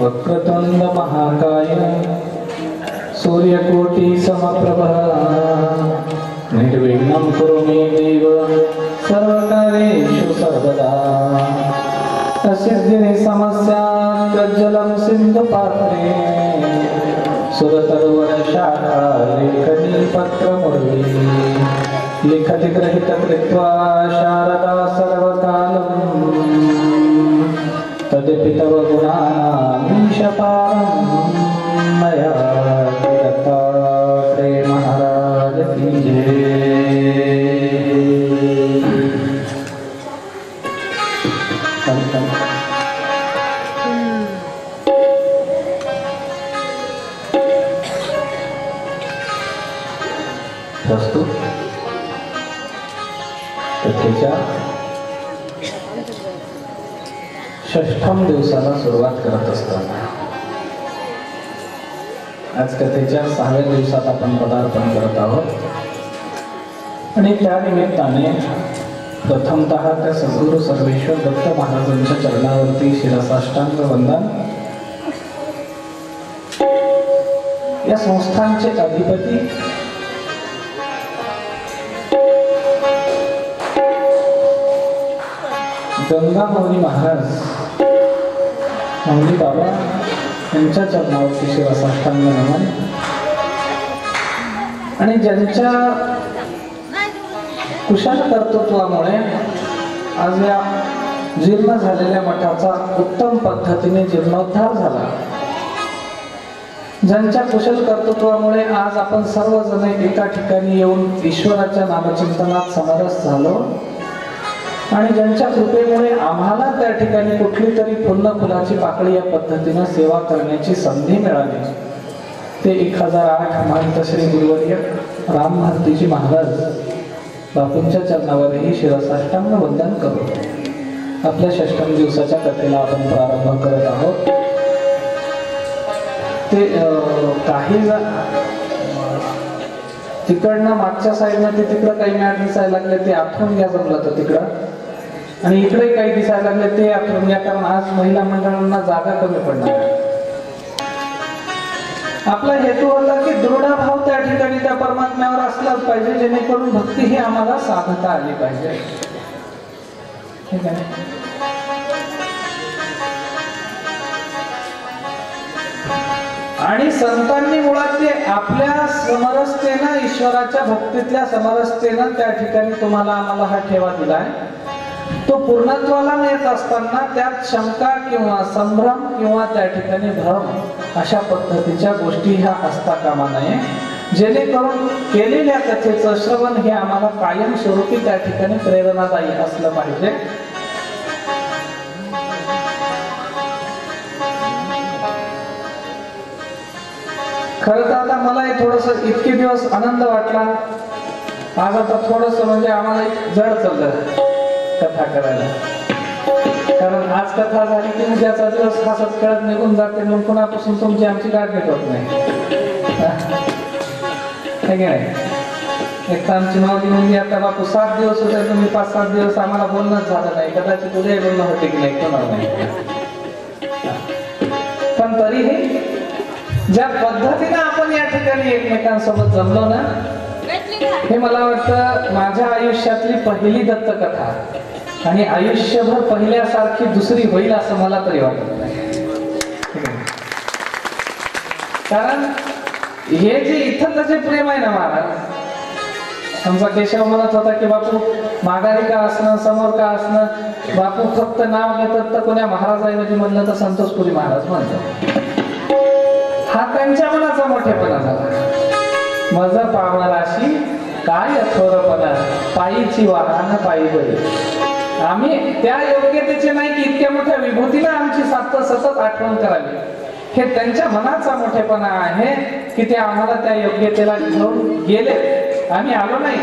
वक्रतुंड महाकाय सूर्यकोटि समप्रभ निर्विघ्नं कुरु मे देव सर्वकार्येषु सर्वदा सिद्धिः समस्याज्जलं सिन्धुपात्रे सुरतरुवरशाखा लेखनी पत्रमुरली लिखति ग्रहीत कृत्वा शारदा सर्वकालम् तदपि तव गुणानामीशपारं मया दत्तात्रेय महाराज की जय। प्रस्तुत कथेच्या षष्ठम दिवसाला सुरुवात करत असताना आज कथेच्या 6व्या दिवसात आपण पदार्पण करत आहोत आणि त्या निमित्ताने प्रथमतः त्या सद्गुरु सर्वेश्वर दत्त महाराजांच्या चरणावरती शिरसाष्टांग वंदन। या संस्थांचे अधिपती गंगामौली महाराज मौली बाबा यांच्या चरणावरती शिरसाष्टांग नमन आणि ज्यांच्या कुशल कर्तृत्वामुळे आज या जीर्ण झालेल्या मठाचा उत्तम पद्धतीने जीर्णोद्धार झाला, ज्यांच्या कुशल कर्तृत्वामुळे आज आपण सर्वजण एका ठिकाणी येऊन ईश्वराच्या नामचिंतनात समरस झालो आणि ज्यांच्या कृपेमुळे आम्हाला त्या ठिकाणी कुठली तरी पुन्हा फुलाची पाकळी या पद्धतीने सेवा करण्याची संधी मिळाली, ते 1008 महंत श्री गुरुवर्य राम भारतीजी महाराज बापूंच्या चरणावरही शिरसाष्टांग वंदन करू आपल्या षष्ठम दिवसाच्या कथेला आपण प्रारंभ करत आहोत। ते काही तिकडनं मागच्या साईडनं ते तिकडं काही मॅट दिसायला लागले, ते आठवून घ्या जमलं तर तिकडं, आणि इकडे काही दिसायला लागले ते आठवून घ्या, कारण आज महिला मंडळांना जागा कमी पडणार। आपला हेतू होता की दृढ भाव त्या ठिकाणी त्या परमात्म्यावर असलाच पाहिजे, जेणेकरून भक्ती ही आम्हाला साधता आली पाहिजे, ठीक आहे। आणि संतांनी मुळात ते आपल्या समरसतेनं, ईश्वराच्या भक्तीतल्या समरसतेनं त्या ठिकाणी तुम्हाला आम्हाला हा ठेवा दिलाय। तो पूर्णत्वाला नेत असताना त्यात शंका किंवा संभ्रम किंवा त्या ठिकाणी भ्रम अशा पद्धतीच्या गोष्टी ह्या असता कामा नये, जेणेकरून केलेल्या कथेचं श्रवण हे आम्हाला कायम स्वरूपी त्या ठिकाणी प्रेरणादायी असलं पाहिजे। खरं तर आता मला थोडस इतके दिवस आनंद वाटला, आज आता थोडस म्हणजे आम्हाला जड चाललं कथा करायला, कारण आज कथा झाली की उद्याचा दिवस हसत खेळत निघून जाते, मग कुणापासून तुमची आमची गाठ भेट होत नाही, एक तर आमची माऊली म्हणजे आता बापू 7 दिवस होते, तुम्ही 5-7 दिवस आम्हाला बोलणंच झालं नाही, कदाचित उद्या बोलणं होते की नाही कोणाला नाही, पण तरीही ज्या पद्धतीने आपण या ठिकाणी एकमेकांसोबत जमलो ना, हे मला वाटतं माझ्या आयुष्यातली पहिली दत्तकथा आणि आयुष्यभर पहिल्यासारखी दुसरी होईल असं मला तरी वाटत नाही. कारण हे जे इथं जे प्रेम आहे ना महाराज, आमचा केशव म्हणत होता की बापू माघारी का असणं समोर का असणं, बापू फक्त नाव घेतात तर कोण्या महाराजांमध्ये म्हणलं तर संतोषपुरी महाराज म्हणतात. हा त्यांच्या मनाचा मोठेपणा झाला. मज पावनाराशी काय थोरपणा, पायीची वाहन पायी बरी. आम्ही त्या योग्यतेचे नाही की इतक्या मोठ्या विभूतीला आमची सतत आठवण करावी. हे त्यांच्या मनाचा मोठेपणा आहे की ते आम्हाला त्या योग्यतेला घेऊन गेले. आम्ही आलो नाही,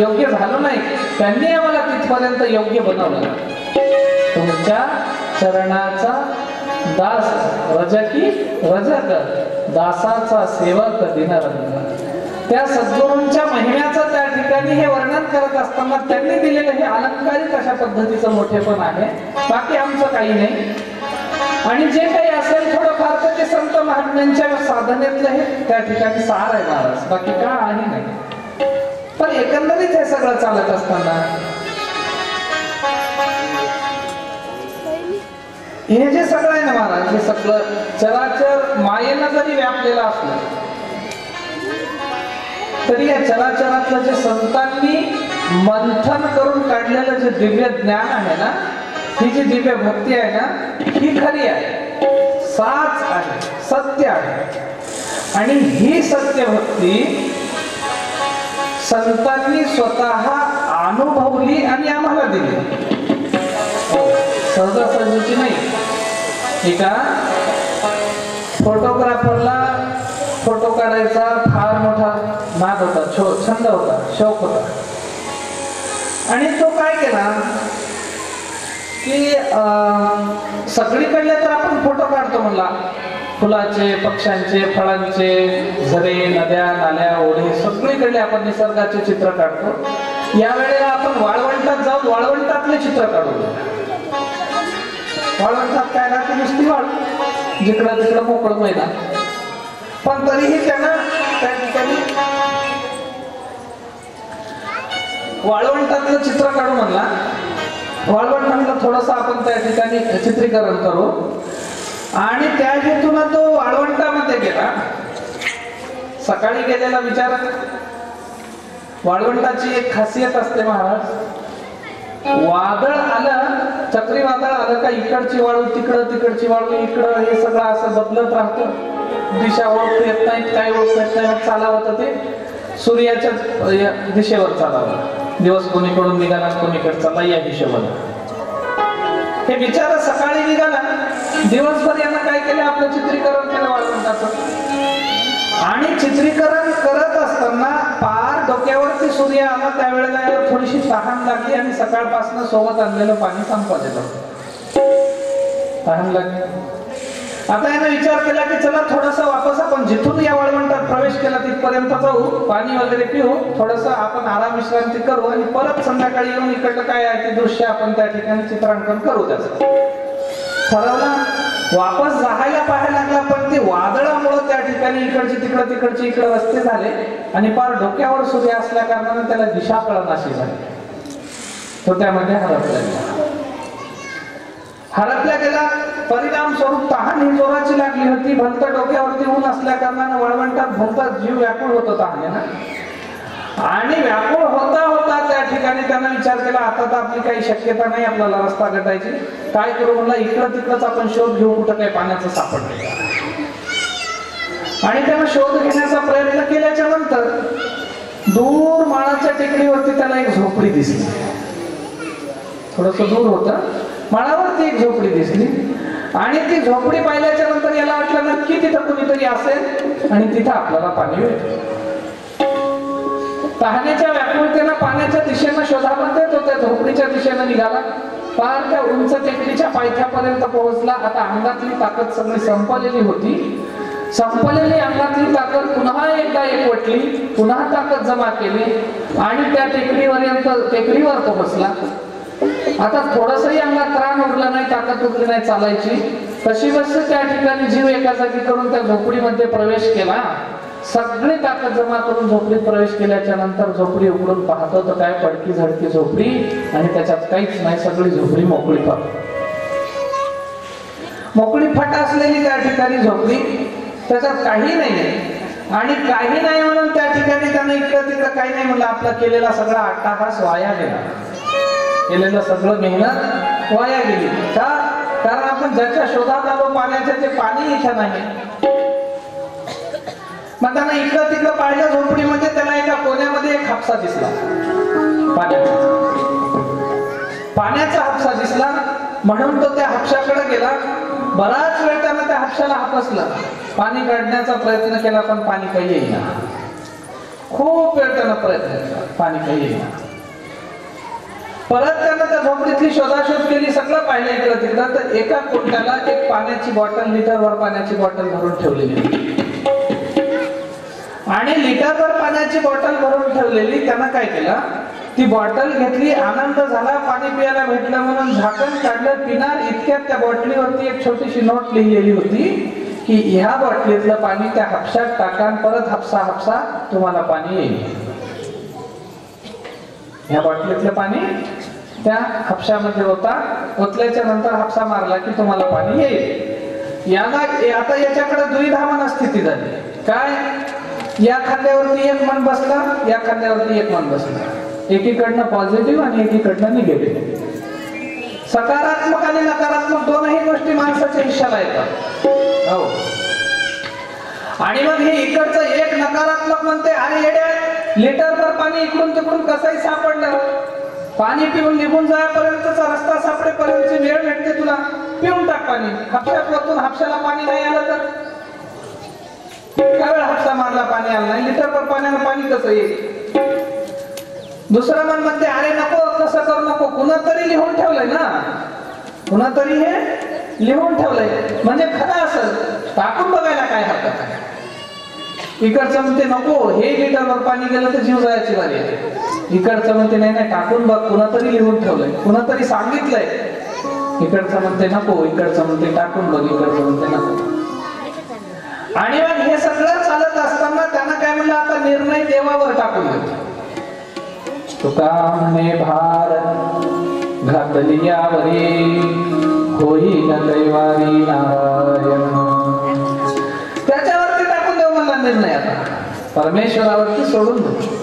योग्य झालो नाही, त्यांनी आम्हाला तिथपर्यंत योग्य बनवलं. तुमच्या चरणाचा दास रजकी रजक, दासाचा सेवक दिनरंग. त्या सद्गुरूंच्या महिम्याचं त्या ठिकाणी हे वर्णन करत असताना त्यांनी दिलेलं हे अलंकारिक अशा पद्धतीचं मोठेपण आहे. बाकी आमचं काही नाही. आणि जे काही असेल थोडंफार तर ते संत महात्म्यांच्या साधनेतलं हे त्या ठिकाणी सार आहे महाराज, बाकी का आहे नाही. पण एकंदरीत हे सगळं चालत असताना हे जे सगळं आहे ना महाराज, हे सगळं चराचर मायेनं जरी व्यापलेलं असलं तरी या चराचरातलं जे संतांनी मंथन करून काढलेलं जे दिव्य ज्ञान आहे ना, ही जी दिव्य भक्ती आहे ना, ही खरी आहे, साच आहे, सत्य आहे. आणि ही सत्य भक्ती संतांनी स्वतः अनुभवली आणि आम्हाला दिली. सहजासहजीची नाही. एका फोटोग्राफरला फोटो काढायचा फार मोठा नाद होता, छंद होता, शौक होता. आणि तो काय केला की सगळीकडले तर आपण फोटो काढतो म्हणला, फुलाचे, पक्ष्यांचे, फळांचे, झरे, नद्या, नाल्या, ओढे, सगळीकडले आपण निसर्गाचे चित्र काढतो. यावेळेला आपण वाळवंटात जाऊन वाळवंटातले चित्र काढू. वाळवंटात काय राहते, नुसती वाळ, जिकडं तिकडं मोकळं मैदान. पण तरीही त्यांना त्या ठिकाणी वाळवंटातलं चित्र काढू म्हणला. वाळवंट म्हणलं थोडस आपण त्या ठिकाणी चित्रीकरण करू. आणि त्या हेतून तो वाळवंटामध्ये गेला. सकाळी गेलेला विचार, वाळवंटाची एक खासियत असते महाराज, वादळ आलं, चक्रीवादळ आलं का इकडची वाळू तिकडं, तिकडची वाळू इकडं, हे सगळं असं बदलत राहतं. दिशा ओळखता येत नाहीत, काय ओळखता येत नाही. चालावं ते सूर्याच्या दिशेवर चालावं. दिवस कोणीकडून निघाला कोणीकडे चालला या हिशोबाने. हे बिचारा सकाळी निघाला, दिवसभर यानं काय केलं, आपलं चित्रीकरण केलं वाळवंटाचं. आणि चित्रीकरण करत असताना पार डोक्यावरती सूर्य आला, त्यावेळेला याला थोडीशी तहान लागली आणि सकाळपासून सोबत आणलेलं पाणी संपवलेलं. तहान लागली. आता याने विचार केला की चला थोडासा वापस आपण जिथून या वाळवंटात प्रवेश केला तिथपर्यंत जाऊ, पाणी वगैरे पिऊ, थोडस आपण आराम विश्रांती करू आणि परत संध्याकाळी येऊन इकडलं काय आहे ते दृश्य आपण त्या ठिकाणी चित्रांकन करू. त्याचं ठरवलं. वापस जायला पाहायला लागला, पण ते वादळामुळे त्या ठिकाणी इकडची तिकडं तिकडची इकडं रस्ते झाले आणि पार डोक्यावर सूर्य असल्या कारणाने त्याला दिशा कळनाशी झाली. तो त्यामध्ये हरपला गेला. हरपल्या गेला. परिणाम स्वरूप तहान ही जोराची लागली होती. भलत डोक्यावरती ऊन असल्या कारणाने वाळवंटात भलता जीव व्याकुळ होत होता ना. आणि व्याकुळ होता होता त्या ठिकाणी त्यानं विचार केला, आता तर आपली काही शक्यता नाही आपल्याला रस्ता गटायची. काय करू म्हणला, इकडं तिकडच आपण शोध घेऊ, कुठं काही पाण्याचं सापडलं. आणि त्यानं शोध घेण्याचा प्रयत्न केल्याच्या नंतर दूर माळाच्या टेकडीवरती त्याला एक झोपडी दिसली. थोडस दूर होतं, माळावरती एक झोपडी दिसली. आणि ती झोपडी पाहिल्याच्या नंतर याला वाटलं नक्की तिथं कुणीतरी असेल आणि तिथं आपल्याला पाणी मिळेल. तहानेच्या व्याकुळतेनं पाण्याच्या दिशेनं शोधामध्ये तो त्या झोपडीच्या दिशेनं निघाला. पार त्या उंच टेकडीच्या पायथ्यापर्यंत पोहोचला. आता अंगातली ताकद सगळी संपलेली होती. संपलेली अंगातली ताकद पुन्हा एकदा एकवटली, पुन्हा ताकद जमा केली आणि त्या टेकडीवर पोहोचला. आता थोडसही अंगात त्राण उरला नाही, ताकद उरली नाही चालायची. तशी बस त्या ठिकाणी जीव एका जागी करून त्या झोपडीमध्ये प्रवेश केला. सगळी ताकद जमा करून झोपडीत प्रवेश केल्याच्या नंतर झोपडी उघडून पाहतो तर काय पडकी झडकी झोपडी आणि त्याच्यात काहीच नाही, सगळी झोपडी मोकळी फाट असलेली त्या ठिकाणी झोपडी, त्याच्यात काही नाही आणि काही नाही म्हणून त्या ठिकाणी त्यानं इकडं तिकडं काही नाही म्हणलं, आपला केलेला सगळा अट्टाहास वाया गेला, केलेलं सगळं मेहनत वाया गेली का? कारण आपण ज्याच्या शोधात आलो पाण्याचे ते पाणी इथं नाही. मग त्यानं इकडं तिकडं पाहिलं झोपडीमध्ये, त्याला एका कोण्यामध्ये एक हापसा दिसला, पाण्याचा हापसा दिसला म्हणून तो त्या हापशाकडे गेला. बराच वेळ त्यानं त्या हापशाला हापसला, पाणी काढण्याचा प्रयत्न केला पण पाणी काही येईना. खूप वेळ त्यानं प्रयत्न केला, पाणी काही येईना. परत त्यानं त्या झोपडीतली शोधाशोध केली, सगळं पाहिलं इकडं तिकडं, तर एका कोट्याला एक पाण्याची बॉटल, लिटरभर पाण्याची बॉटल भरून ठेवलेली आणि लिटरभर पाण्याची बॉटल भरून ठेवलेली. त्यानं काय केलं, ती बॉटल घेतली, आनंद झाला, पाणी पियाला भेटलं म्हणून झाकण काढलं, पिणार इतक्यात त्या बॉटलीवरती एक छोटीशी नोट लिहिलेली होती की ह्या बॉटलीतलं पाणी त्या हापशात टाका, परत हापसा हापसा तुम्हाला पाणी येईल. ह्या बॉटलीतलं पाणी त्या हापशामध्ये होता, ओतल्याच्या नंतर हापसा मारला की तुम्हाला पाणी येईल. याला आता याच्याकडे द्विधा मनस्थिती झाली. काय, या खांद्यावरती एक मन बसला, या खांद्यावरती एक मन बसला, एकीकडनं पॉझिटिव्ह आणि एकीकडनं निगेटिव्ह. सकारात्मक आणि नकारात्मक दोनही गोष्टी माणसाच्या हिश्श्याला येतात. हो. आणि मग हे इकडचं एक नकारात्मक म्हणते, अरे येड्या, लिटरभर पाणी इकडून तिकडून कसंही सापडलं, पाणी पिऊन निघून जायपर्यंतचा रस्ता सापडेपर्यंतची वेळ भेटते तुला, पिऊन टाक पाणी. हापशात वरतून हापशाला पाणी नाही आलं तर काय वेळ हापसा मारला, पाणी आलं नाही, लिटरभर पाण्यानं पाणी कसं येईल? दुसरं मन म्हणते, अरे नको, कसं करू नको, कुणा तरी लिहून ठेवलंय ना, कुणा तरी हे लिहून ठेवलंय म्हणजे खरं असेल, टाकून बघायला काय हरकत आहे. इकडचं म्हणते नको, हे लिटरभर पाणी गेलं तर जीव जायची बारी आहे. इकडचं म्हणते नाही नाही, टाकून बघ, कुणा तरी लिहून ठेवलंय, कुणा तरी सांगितलंय. इकडचं म्हणते नको, इकडचं म्हणते टाकून बघ, इकडचं म्हणते नको. आणि मग हे सगळं चालत असताना त्यानं काय म्हणलं, आता निर्णय देवावर टाकून देतो. तुका म्हणे भार घातली यावरी, होईन दैवारी नारायण. त्याच्यावरती टाकून देऊ मला निर्णय, आता परमेश्वरावरती सोडून देऊ.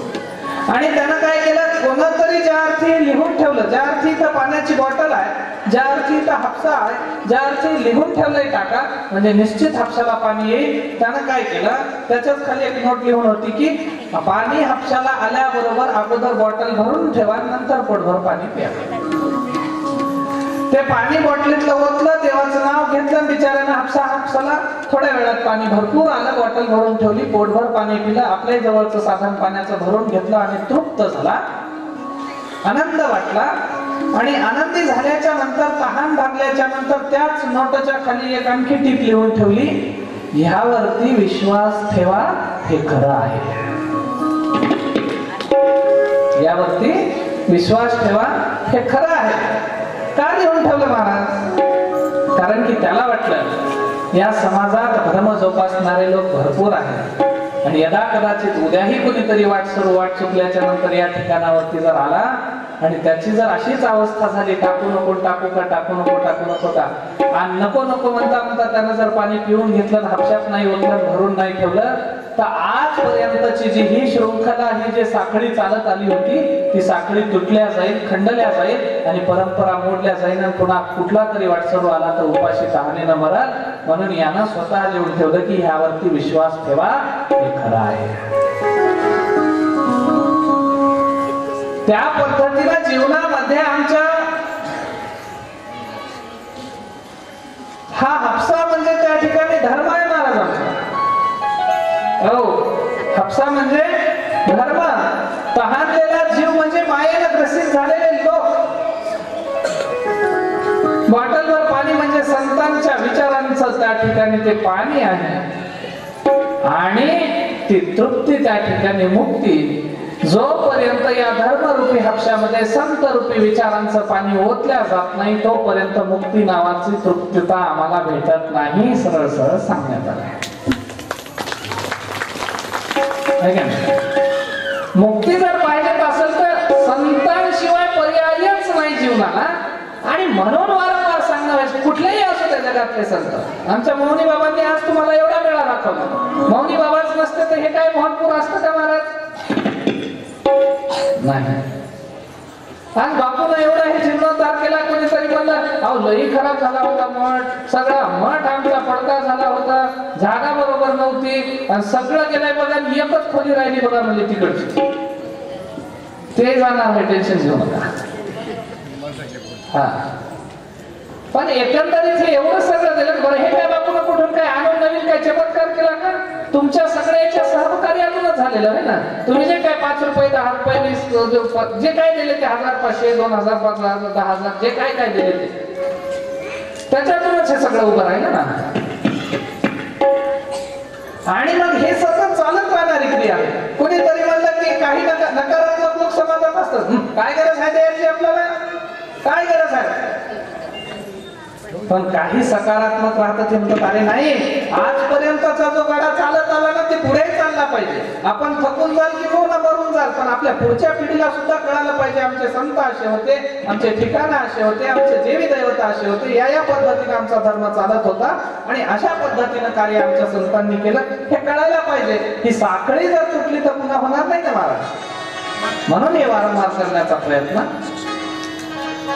आणि त्यानं काय केलं, कोणतरी ज्या अर्थी लिहून ठेवलं, ज्या अर्थी इथं पाण्याची बॉटल आहे, ज्या अर्थी इथं हापसा आहे, ज्या अर्थी लिहून ठेवलंय टाका म्हणजे निश्चित हापशाला पाणी येईल. त्यानं काय केलं, त्याच्याच खाली एक नोट लिहून होती की पाणी हापशाला आल्याबरोबर अगोदर बॉटल भरून ठेवा, नंतर पोटभर पाणी प्या. ते पाणी बॉटलीतलं ओतलं, देवाचं नाव घेतलं, बिचाऱ्यानं हापसाला थोड्या वेळात पाणी भरपूर आलं, बॉटल भरून ठेवली, पोटभर पाणी पिलं, आपल्या जवळचं साधन पाण्याचं भरून घेतलं आणि तृप्त झाला, आनंद वाटला. आणि आनंदी झाल्याच्या नंतर, तहान भागल्याच्या नंतर त्याच नोटच्या खाली एक आणखी टीप लिहून ठेवली, ह्यावरती विश्वास ठेवा, हे खरं आहे. यावरती विश्वास ठेवा, हे खरं आहे. का लिहून ठेवलं महाराज? कारण की त्याला वाटलं या समाजात धर्म जोपासणारे लोक भरपूर आहेत आणि यदा कदाचित उद्याही कोणीतरी वाट चुकल्याच्या नंतर या ठिकाणावरती जर आला आणि त्याची जर अशीच अवस्था झाली, टाकू नको टाकू का, टाकू नको टाकू नको का, आणि नको नको म्हणता म्हणता त्यानं जर पाणी पिऊन घेतलं, हापशात नाही ओतलं, भरून नाही ठेवलं, तर आजपर्यंतची जी ही शृंखला, ही जी साखळी चालत आली होती, ती साखळी तुटल्या जाईल, खंडल्या जाईल आणि परंपरा मोडल्या जाईल आणि पुन्हा कुठला तरी वाटसरू आला तर उपाशी तहानेनं मरल. म्हणून यानं स्वतः लिहून ठेवलं की ह्यावरती विश्वास ठेवा, हे खरं आहे. त्या पद्धतीने जीवनामध्ये आमच्या हा हापसा म्हणजे त्या ठिकाणी धर्म आहे महाराजांचा. हो, हापसा म्हणजे धर्म. तहानलेला जीव म्हणजे मायेला ग्रसित झालेले लोक. बॉटलवर पाणी म्हणजे संतांच्या विचारांचं त्या ठिकाणी ते पाणी आहे आणि ती तृप्ती, त्या ठिकाणी मुक्ती. जोपर्यंत या धर्मरूपी हापशामध्ये संत रूपी विचारांचं पाणी ओतल्या जात नाही, तोपर्यंत मुक्ती नावाची तृप्तता आम्हाला भेटत नाही. सरळ सरळ सांगण्यात आलं. मुक्ती जर पाहिजेत असेल तर संतांशिवाय पर्यायच नाही जीवनाला. आणि म्हणून वारंवार सांगणं कुठलेही असू त्या जगातले संत. आमच्या मौनी बाबांनी आज तुम्हाला एवढा वेळा दाखवला. मौनी बाबाच नसते तर हे काय महत्पूर असतं का महाराज? नाही. आज बापून एवढा हे जीर्णोद्धार केला. कोणीतरी म्हणलं अहो लई खराब झाला होता मठ, सगळा मठ आमचा पडका झाला होता, जागा बरोबर नव्हती आणि सगळं गेलंय बघा, एकच खोली राहिली बघा म्हणजे तिकडची. ते जाणार आहे, टेन्शन घेऊ नका. हा पण एकंदरीत हे एवढं सगळं दिलं बरं. हे काय बापून कुठून काय आणून नवीन काय चमत्कार केला का? तुमच्या सगळ्याच्या सहकार्यातूनच झालेलं आहे ना. तुम्ही जे काय 5 रुपये 10 रुपये 20 जे काय दिले ते 1000 500 2000 5000 10000 जे काय काय दिले ते त्याच्यातूनच हे सगळं उभं राहिलं ना. आणि मग हे सतत चालत राहणारी क्रिया आहे. कोणीतरी म्हणलं की काही नकारात्मक लोक समाजात असतात. काय गरज आहे द्यायची आपल्याला? काय गरज आहे? पण काही सकारात्मक राहतात. ते म्हणतात अरे नाही, आजपर्यंतचा जो गाडा चालत आला ना ते पुढे चालला पाहिजे. आपण थकून जाल की हो ना मरून जाल, पण आपल्या पुढच्या पिढीला सुद्धा कळायला पाहिजे आमचे संत असे होते, आमचे ठिकाणं असे होते, आमचे देवी दैवता असे होते, या पद्धतीने आमचा धर्म चालत होता आणि अशा पद्धतीने कार्य आमच्या संतांनी केलं हे कळायला पाहिजे. ही साखळी जर तुटली तर पुन्हा होणार नाही ना महाराज. म्हणून हे वारंवार करण्याचा प्रयत्न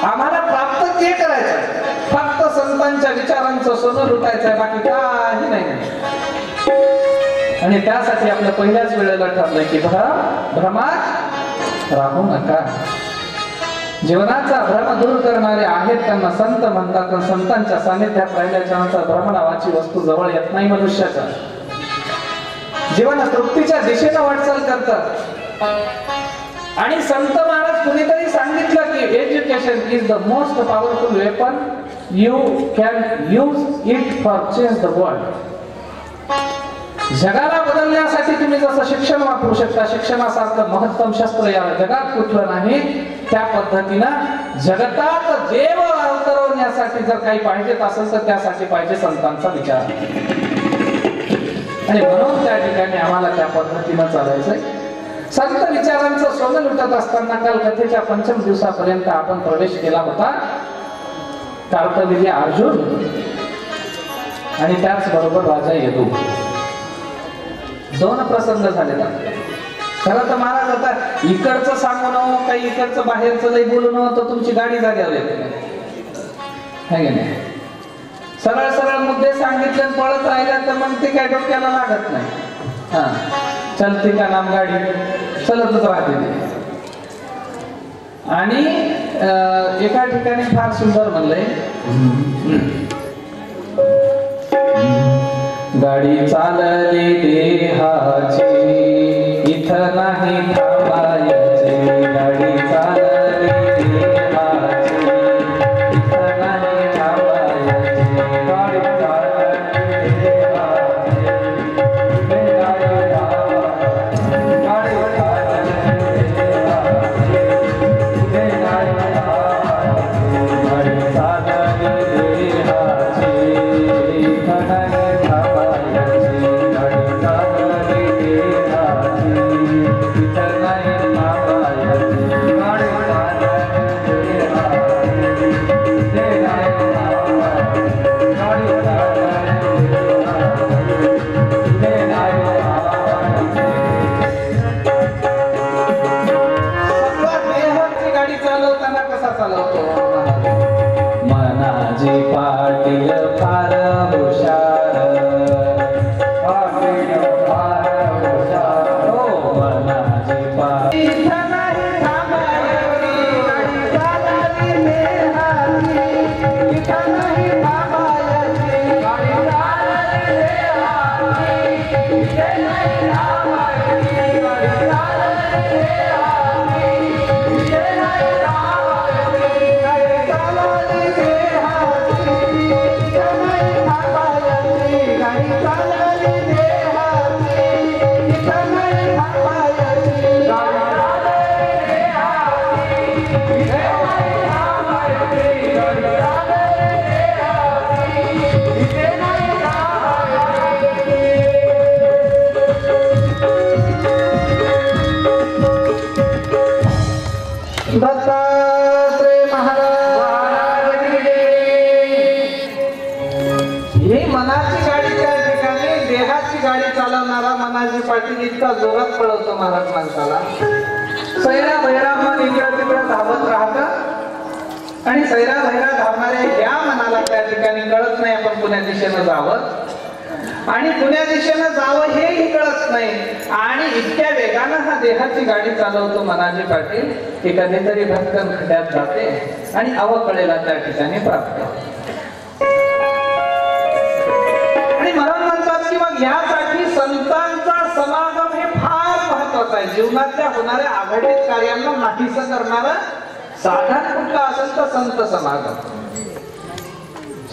आम्हाला प्राप्त ते करायचं. फक्त संतांच्या विचारांचं सोनं लुटायचं आहे, बाकी काही नाही. आणि त्यासाठी आपल्या पहिल्याच वेळेला ठरलंय की भ्रमात राहू नका. जीवनाचा भ्रम दूर करणारे आहेत त्यांना संत म्हणतात. संतांच्या सानिध्यात राहिल्याच्या नंतर भ्रम नावाची वस्तू जवळ येत नाही मनुष्याच्या. जीवन तृप्तीच्या दिशेनं वाटचाल करतात. आणि संत महाराज कुणीतरी सांगितलं की education is the most powerful weapon, you can use it for change the world. जगाला बदलण्यासाठी तुम्ही जसं शिक्षण वापरू शकता, शिक्षणासारखं महत्तम शस्त्र या जगात कुठलं नाही, त्या पद्धतीनं जगतात देव अवतरवण्यासाठी जर काही पाहिजे असेल तर त्यासाठी पाहिजे संतांचा विचार. आणि म्हणून त्या ठिकाणी आम्हाला त्या पद्धतीनं चालायचंय. संत विचारांचं सोनं लुटत असताना काल कथेच्या 5म दिवसापर्यंत आपण प्रवेश केला होता. कार्तवीर्य अर्जुन आणि त्याच बरोबर राजा यदू. 2 प्रसंग झाले. खरं तर महाराज आता इकडचं सांगू न काही इकडचं बाहेरचं लई बोलू न तर तुमची गाडी जाग्यावर येते नाही. सरळ सरळ मुद्दे सांगितले पळत राहिल्या तर मग ते काय डोक्याला लागत नाही. हा चलती का नाम गाडी चलतच राहते. आणि एका ठिकाणी फार सुंदर म्हणलंय, गाडी चालली देहाची इथं नाही थांबायची. गाडी चालली देहाची इथं नाही थांबायची. गाडी चालली देहाची दत्तात्रय महाराज ही मनाची गाडी त्या ठिकाणी देहाची गाडी चालवणारा मनाजी पाटील इतका जोरात पळवतो महाराज माणसाला. सैरा भैरा मन इकडं तिकडं धावत राहत आणि सैरा भैरा धावणाऱ्या या मनाला त्या ठिकाणी कळत नाही आपण पुण्या दिशेनं जावं आणि पुण्या दिशेनं जावं हेही कळत नाही. आणि इतक्या वेगानं हा देहाची गाडी चालवतो मनाजी पाटील की कधीतरी भटकन खड्यात जाते आणि अवकळेला त्या ठिकाणी प्राप्त. आणि म्हणून म्हणतात की मग यासाठी संतांचा समागम हे फार महत्वाचं आहे. जीवनातल्या होणाऱ्या आघाडीत कार्यांना नाहीसं करणारं साधन कुठलं असेल तर संत समागम.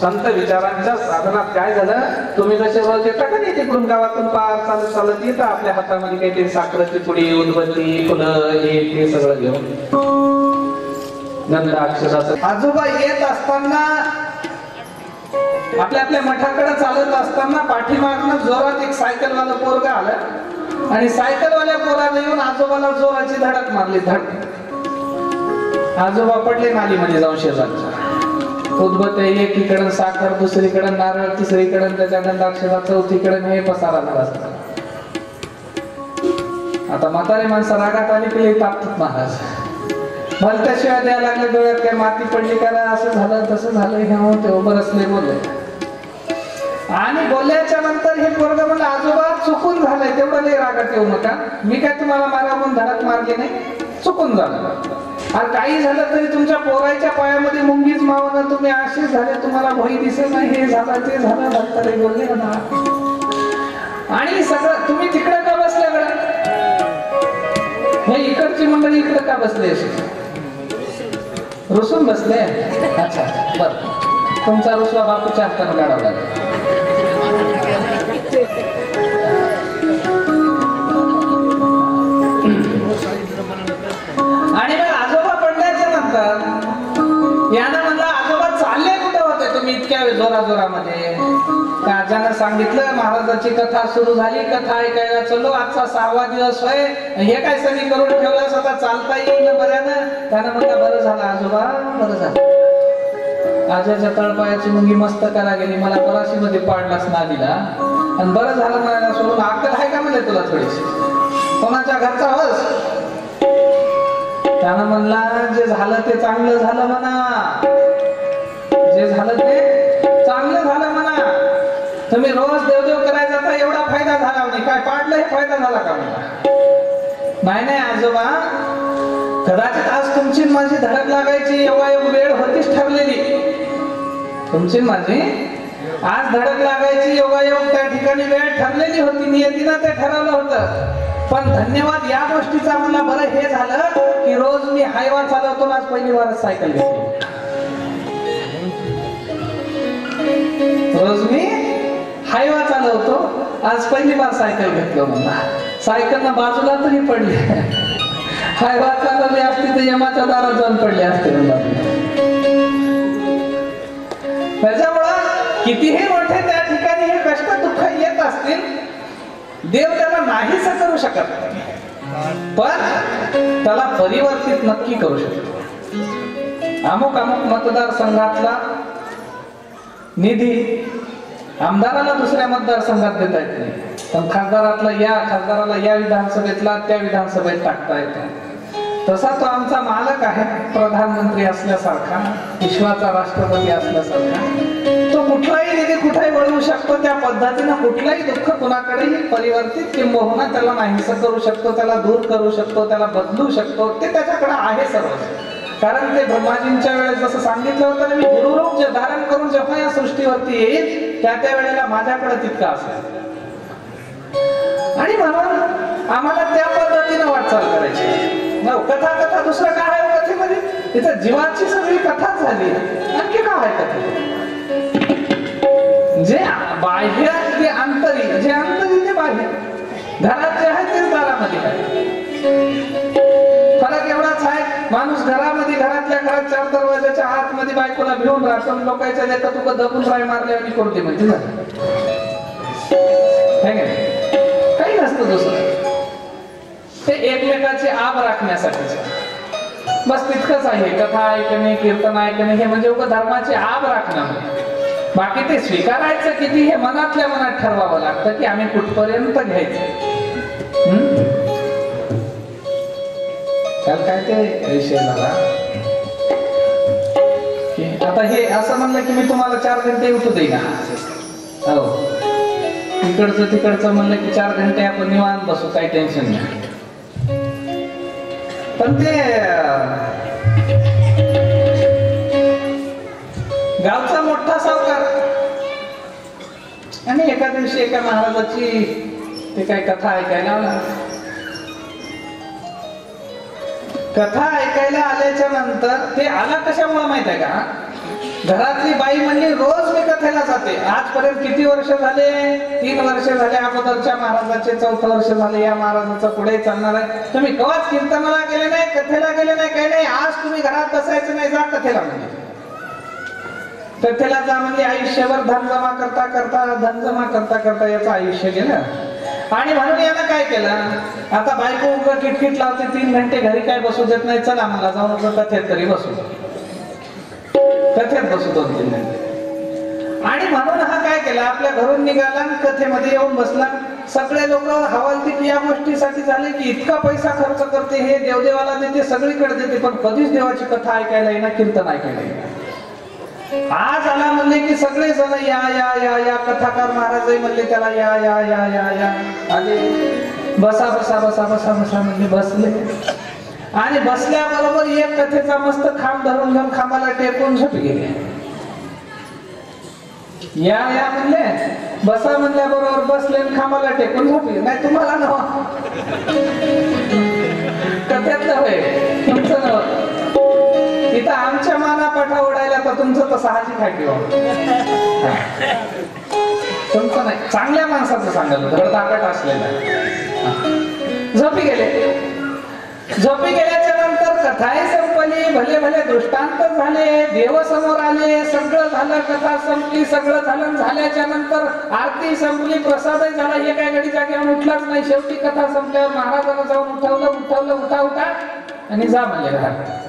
संत विचारांच्या साधनात काय झालं, तुम्ही जसे रोज येता का नाही तिकडून गावातून पार चालत चालत येता आपल्या हातामध्ये काहीतरी साखरेची पुडी उदबत्ती फुलं हे ते सगळं घेऊन गंध अक्षराचं. आजोबा येत असताना आपल्या आपल्या मठाकडे चालत असताना पाठीमागनं जोरात एक सायकलवाला पोरगा आला आणि सायकलवाल्या पोराने येऊन आजोबाला जोराची धडक मारली. धडक आजोबा पडले नालीमध्ये जाऊन शेजारच्या. उदबत्ती एकीकडे साखर दुसरीकडे नारळ तिसरीकडे त्याच्या गंधाक्षरा चौथीकडे हे पसारा झाला असता. आता म्हातारी माणसं रागात आली की तापतात महाराज. भलत्याशिवाय द्यायला लागले डोळ्यात काय माती पडली करा असं झालं तसं झालं हे ते बरसले बोलले. आणि बोलल्याच्या नंतर हे पोरग म्हणलं आजोबा चुकून झालंय तेवढं लई रागात येऊ नका. मी काय तुम्हाला मारा म्हणून धडक मारली नाही, चुकून झालं. आणि काही झालं तरी तुमच्या पोराच्या पायामध्ये मुंगीच मावणं तुम्ही असे झाले तुम्हाला भई दिसत नाही हे झालं ते झालं भलतरे बोलले ना. आणि सगळं तुम्ही तिकडे का बसले बरं, हे इकडची मंडळी इकडे का बसले असे रुसून बसले. अच्छा बर तुमचा रुसवा बापूच्या हाताने काढावा लागेल. आणि मग आजोबा पडल्याच्या नंतर यानं म्हणलं आजोबा चालले कुठे होते तुम्ही इतक्या जोराजोरामध्ये. राजानं सांगितलं महाराजाची कथा सुरू झाली, कथा ऐकायला चलो. आजचा 6वा दिवस होय, हे काय सगळी करून ठेवलं स्वतः चालता येईल बऱ्यानं. त्यानं म्हणलं बरं झालं आजोबा बरं झालं. आजोच्या तळपायाची मुंगी मस्त करा गेली, मला पराशी मध्ये पाडलाच ना दिला आणि बरं झालं म्हणायला सोडून अक्कल आहे का म्हणले तुला थोडीशी, कोणाच्या घरचा होस. त्यानं म्हणला जे झालं ते चांगलं झालं म्हणा, जे झालं ते चांगलं झालं म्हणा. तुम्ही रोज देवदेव करायचा जाता एवढा फायदा झाला नाही, काय पाडलं हे फायदा झाला का म्हणा. नाही नाही आजोबा कदाचित आज तुमची माझी धडक लागायची एवढा वेळ होतीच ठरलेली. तुमची माझी आज धडक लागायची योगायोग त्या ठिकाणी वेळ ठरलेली होती, नियतीनं ते ठरवलं होतं. पण धन्यवाद या गोष्टीचा मला बरं हे झालं की रोज मी हायवा चालवतो, आज पहिली बार सायकल घेतली. रोज मी हायवा चालवतो, आज पहिली बार सायकल घेतलो. मला सायकलनं बाजूला तरी पडली, हायवा चालवली असती तर यमाच्या दारात जाऊन पडली असते. त्याच्यामुळं कितीही मोठे त्या ठिकाणी हे कष्ट दुःख येत असतील, देव त्याला नाहीच करू शकत नाही, पण त्याला परिवर्तित नक्की करू शकतो. अमुक अमुक मतदारसंघातला निधी आमदाराला दुसऱ्या मतदारसंघात देता येत नाही, पण खासदाराला या विधानसभेतला त्या विधानसभेत टाकता येतो. तसा तो आमचा मालक आहे, प्रधानमंत्री असल्यासारखा, विश्वाचा राष्ट्रपती असल्यासारखा. तो कुठलाही निधी कुठेही वळवू शकतो, त्या पद्धतीनं कुठलाही दुःख कुणाकडेही परिवर्तित किंबहुना त्याला नाहीसं करू शकतो, त्याला दूर करू शकतो, त्याला बदलू शकतो. ते त्याच्याकडे आहे सर्व. कारण ते ब्रह्माजींच्या वेळेस जसं सांगितलं होतं ना, मी गुरुरूप जे धारण करून जेव्हा या सृष्टीवरती येईल त्या वेळेला माझ्याकडे तितका असेल. आणि म्हणून आम्हाला त्या पद्धतीनं वाटचाल करायची. कथा कथा दुसरं काय आहे कथेमध्ये, तिथं जीवाची सगळी कथाच झाली. नक्की काय आहे कथे, जे बाह्य ते अंतरी, जे अंतरी ते बाह्य. घरात जे आहे तेच दारामध्ये आहे. फरक एवढाच आहे, माणूस घरामध्ये घरातल्या घरात 4 दरवाजाच्या आतमध्ये बायकोला भिवून राहतो, लोकांच्या लेखा तुका दबून राय मारले आणि कोणते म्हणते काही नसतं दुसरं. ते एकमेकाची आब राखण्यासाठी. बस तितकंच आहे. कथा ऐकणे, कीर्तन ऐकणे हे म्हणजे उगा धर्माची आब राखणं. बाकी ते स्वीकारायचं किती हे मनातल्या मनात ठरवावं लागतं की आम्ही कुठपर्यंत घ्यायचं. काल काय ते विषय झाला की आता हे असं म्हणलं की मी तुम्हाला 4 घंटे उठू देईना. हो, इकडचं तिकडचं म्हणलं की 4 घंटे आपण निवांत बसू, काही टेन्शन नाही. पण ते गावचा मोठा सावकार आणि एका दिवशी एका महाराजाची ते काय कथा ऐकायला आला. कथा ऐकायला आल्याच्या नंतर ते आला कशामुळे माहित आहे का? घरातली बाई म्हणली रोज मी कथेला जाते. आजपर्यंत किती वर्ष झाले? 3 वर्ष झाले. अगोदरच्या महाराजाचे 4थं वर्ष झाले. या महाराजाचं पुढे चालणार आहे. तुम्ही कवाच कीर्तनाला गेले नाही, कथेला गेले नाही, काही नाही. आज तुम्ही घरात बसायचं नाही, जा कथेला म्हणजे. कथेला जा म्हणजे आयुष्यभर धन जमा करता करता याचं आयुष्य गेलं. आणि म्हणून यानं काय केलं, आता बायको उगा किटकिट लावते, 3 घंटे घरी काय बसू देत नाही, चला मला जाऊन कथेत तरी बसू, कथेत बसू 2-3 घंटे. आणि म्हणून हा काय केला, आपल्या घरून निघाला, कथेमध्ये येऊन बसला. सगळे लोक हवालतीत या गोष्टीसाठी झाले की इतका पैसा खर्च करते, हे देवदेवाला देते, सगळीकडे देते, पण कधीच देवाची कथा ऐकायला येणार, कीर्तन ऐकायला येणार. आज आला म्हणले की सगळे जण या या या या, कथाकार महाराज म्हणले त्याला या या या या या आले. बसा बसा बसा बसा बसा म्हणजे बसले. आणि बसल्याबरोबर एक कथेचा मस्त खांब धरून घेऊन खांबाला टेकून झोपी गेले. या या म्हणले, बसा म्हणल्याबरोबर बसले, खांबाला टेकून झोपले. नाही तुम्हाला नव कथेतलं होय, तुमचं नव. इथं आमच्या माना पाठा ओढायला तर तुमचं तर साहजिक आहे किंवा तुमचं नाही, चांगल्या माणसाचं सांगाल, धडधाकट असलेला. झोपी गेले. झोपी गेल्याच्या नंतर कथाही संपली, भले भले दृष्टांत झाले, देव समोर आले, सगळं झालं, कथा संपली, सगळं झालं. झाल्याच्या नंतर आरती संपली, प्रसादही झाला. हे काय घडी जागेवर उठलाच नाही. शेवटी कथा संपल्यावर महाराजांना जाऊन उठवलं, उठा आणि जा म्हणले घरात.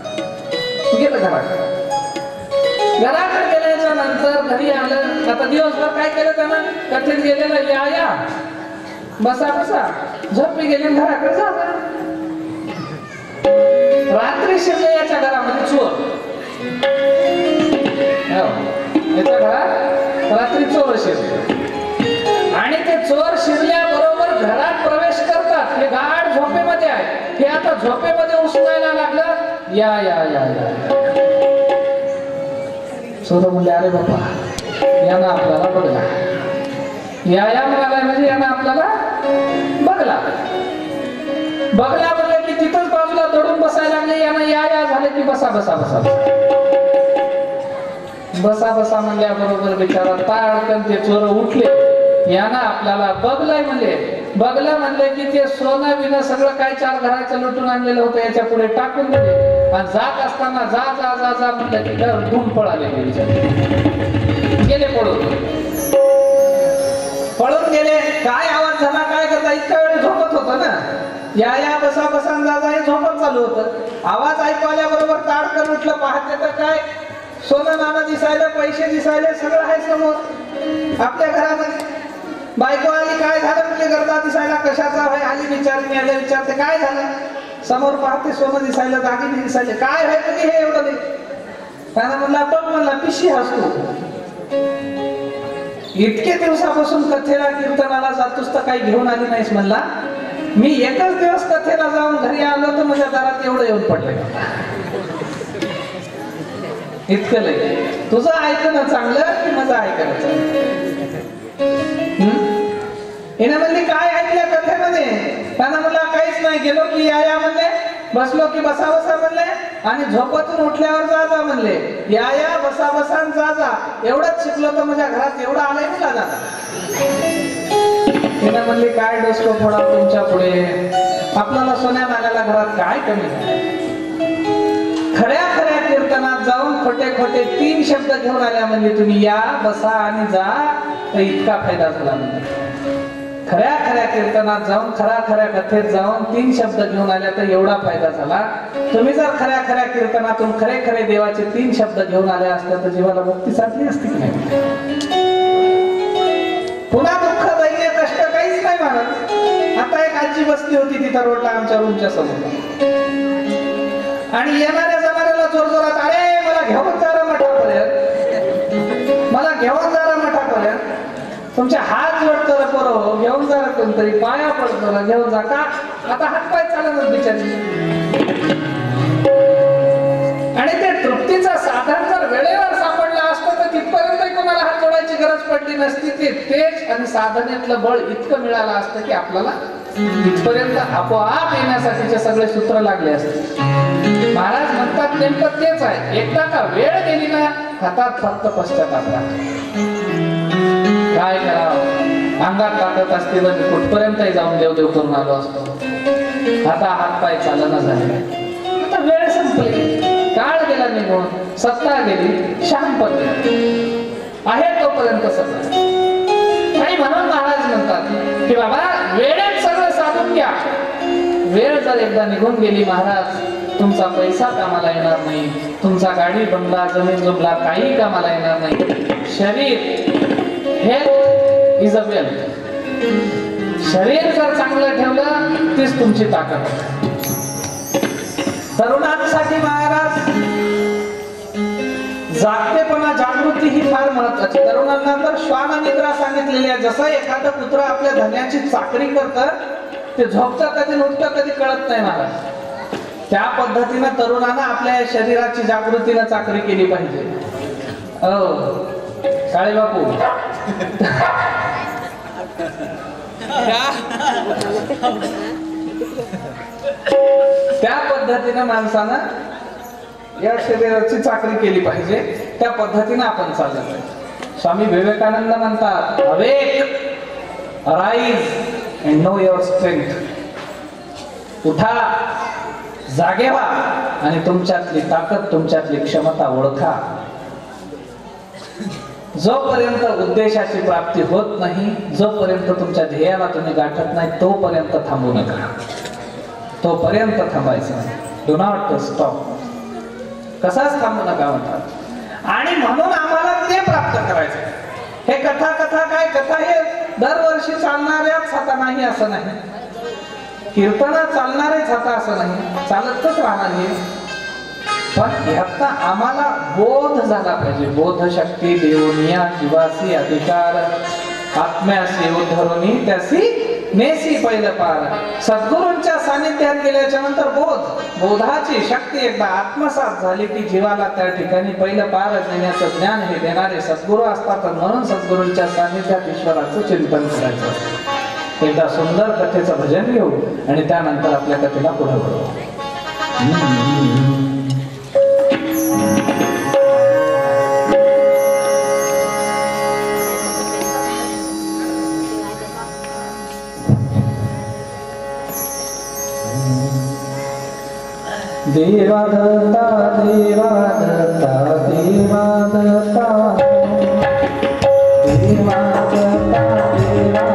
गेलं घराकडे गेल्याच्या नंतर घरी आलं. आता दिवसभर काय केलं त्यानं, कथेत गेलेलं या या बसा बसा, झोपी गेले, घराकडे जा. रात्री शिरले याच्या घरामध्ये चोर. याच्या घरात रात्री चोर शिरले आणि ते चोर शिरल्याबरोबर घरात प्रवेश करतात. हे गाढ झोपेमध्ये आहे. हे आता झोपेमध्ये उसळायला लागलं. या या या या चोर म्हणले अरे बाबा यानं आपल्याला बघला. या या म्हणाला म्हणजे यानं आपल्याला बघला म्हणलं की तिथंच बाजूला दडून बसायला लागले. यानं या या झाले की बसा बसा बसा बसा बसा म्हणल्याबरोबर बिचारा ताडकन ते चोर उठले. यानं आपल्याला बघलं म्हणले की ते सोनं बिनं सगळं काय 4 घराचं लुटून आणलेलं होतं याच्या पुढे टाकून दिले. आणि जात असताना जा जा जा जा म्हणलं की घर धूम पळाले. गेले पळून गेले. काय आवाज झाला, काय करता, इतका वेळ झोपत होतं ना. या या बसा बसा जा जा हे झोपत चालू होतं. आवाज ऐकू आल्याबरोबर ताडकन उठलं. पाहते तर काय सोनं नाणं दिसायला, पैसे दिसायले, सगळं आहे समोर आपल्या घरामध्ये. बायको आली, काय झालं म्हणजे गर्दा दिसायला, कशाचा आहे आली विचारणी आले. विचारते काय झालं, समोर पाहते सोनं दिसायला, दागिने दिसायले. काय आहे तुम्ही हे एवढं नाही. त्यानं म्हणला बघ म्हणला पिशी हसतो. इतके दिवसापासून कथेला कीर्तनाला जातोस तर काही घेऊन आली नाहीस म्हणला. मी एकच दिवस कथेला जाऊन घरी आलो तर माझ्या दारात एवढं येऊन पडलं. इतकं लय तुझं ऐकणं चांगलं की माझं ऐकणं चांगलं. हिने म्हणली काय ऐकल्या कथेमध्ये. त्यानं म्हणला काहीच नाही. गेलो की या म्हणले, बसलो की बसा बसा म्हणले, आणि झोपतून उठल्यावर जा जा म्हणले. या बसा बसा जा जा एवढंच शिकलो तर माझ्या घरात एवढं आलंय मला दादा. हिने म्हणली काय डोसको फोडा तुमच्या पुढे, आपल्याला सोन्या नाण्याला घरात काय कमी आहे. खऱ्या कीर्तनात जाऊन खोटे 3 शब्द घेऊन आल्या म्हणजे तुम्ही या बसा आणि जा तर इतका फायदा झाला म्हणजे. खऱ्या खऱ्या कीर्तनात जाऊन खऱ्या खऱ्या कथेत जाऊन 3 शब्द घेऊन आल्या तर एवढा फायदा झाला. तुम्ही जर खऱ्या खऱ्या कीर्तनातून खरे खरे देवाचे 3 शब्द घेऊन आले असते तर जीवाला मुक्ती साधली असती की नाही. पुन्हा दुःख दैन्य कष्ट काहीच नाही मानत. आता एक आजी बसली होती तिथं रोडला आमच्या रूमच्या समोर आणि येणाऱ्या जाणाऱ्याला जोरजोरात अरे मला घेऊन जा मठापर्यंत, मला घेऊन जा मठापर्यंत, तुमचे हात जोडतो बरो घेऊन जा कोणतरी पाया पडतो ना घेऊन जा का. आता हात पाय चालत बिचारी. आणि ते तृप्तीचं साधन जर वेळेवर सापडलं असतं तर तिथपर्यंत कोणाला हात जोडायची गरज पडली नसती. ते तेज आणि साधनेतलं बळ इतकं मिळालं असतं की आपल्याला इथपर्यंत आपोआप येण्यासाठीचे सगळे सूत्र लागले असते. महाराज म्हणतात नेमकं तेच आहे. एकदा का वेळ गेली ना हातात फक्त पश्चाताप लागतो. काय करावं अंगात ताकद असते तर कुठपर्यंतही जाऊन देवदेव करून आलो असतो. आता हात पाय चालना झाले. आता वेळ संपली, काळ गेला निघून, सत्ता गेली, शाम पडली आहे तोपर्यंत सत्ता. आणि म्हणून महाराज म्हणतात की बाबा वेळेत सगळं साधून घ्या. वेळ जर एकदा निघून गेली महाराज तुमचा पैसा कामाला येणार नाही, तुमचा गाडी बंगला जमीन जुमला काही कामाला येणार नाही. शरीर हेल्थ इज अ वेल्थ. शरीर जर चांगलं ठेवलं तीच तुमची ताकद. तरुणांसाठी महाराज जागतेपणा जागृती ही फार महत्वाची. तरुणांना तर श्वान निद्रा सांगितलेली आहे. जसं एखादं कुत्र आपल्या धन्याची चाकरी करतं ते झोपतं कधी उठतं कधी कळत नाही महाराज. त्या पद्धतीने तरुणांना आपल्या शरीराची जागृतीने चाकरी केली पाहिजे. काळे बापू त्या पद्धतीने माणसानं या शरीराची चाकरी केली पाहिजे. त्या पद्धतीने आपण चाललं पाहिजे. स्वामी विवेकानंद म्हणतात awake arise and know your strength. उठा, जागे व्हा आणि तुमच्यातली ताकद तुमच्यातली क्षमता ओळखा. जोपर्यंत उद्देशाची प्राप्ती होत नाही, जोपर्यंत तुमच्या ध्येयाला तुम्ही गाठत नाही तोपर्यंत थांबू नका. तोपर्यंत थांबायचं नाही. Do not stop. कसाच थांबू नका म्हणतात. आणि म्हणून आम्हाला ते प्राप्त करायचं. हे कथा कथा काय कथा हे दरवर्षी चालणाऱ्याच आता नाही असं नाही. कीर्तन चालणारेच आता असं नाही, चालतच राहणार हे. पण ह्याचा आम्हाला बोध झाला पाहिजे. बोध शक्ती देऊनिया जीवासी अधिकार आत्म्यासी उद्धरुनी त्यासी नेसी पहिलं पार. सद्गुरूंच्या सानिध्यात गेल्याच्या नंतर बोधाची शक्ती एकदा आत्मसात झाली की जीवाला त्या ठिकाणी पहिलं पार देण्याचं ज्ञान हे देणारे सद्गुरू असतात. म्हणून सद्गुरूंच्या सानिध्यात ईश्वराचं चिंतन करायचं. एकदा सुंदर कथेचं भजन घेऊ आणि त्यानंतर आपल्या कथेला पुढे वळू. देवा दत्ता देवा दत्ता देवा दत्ता देवा दत्ता देवा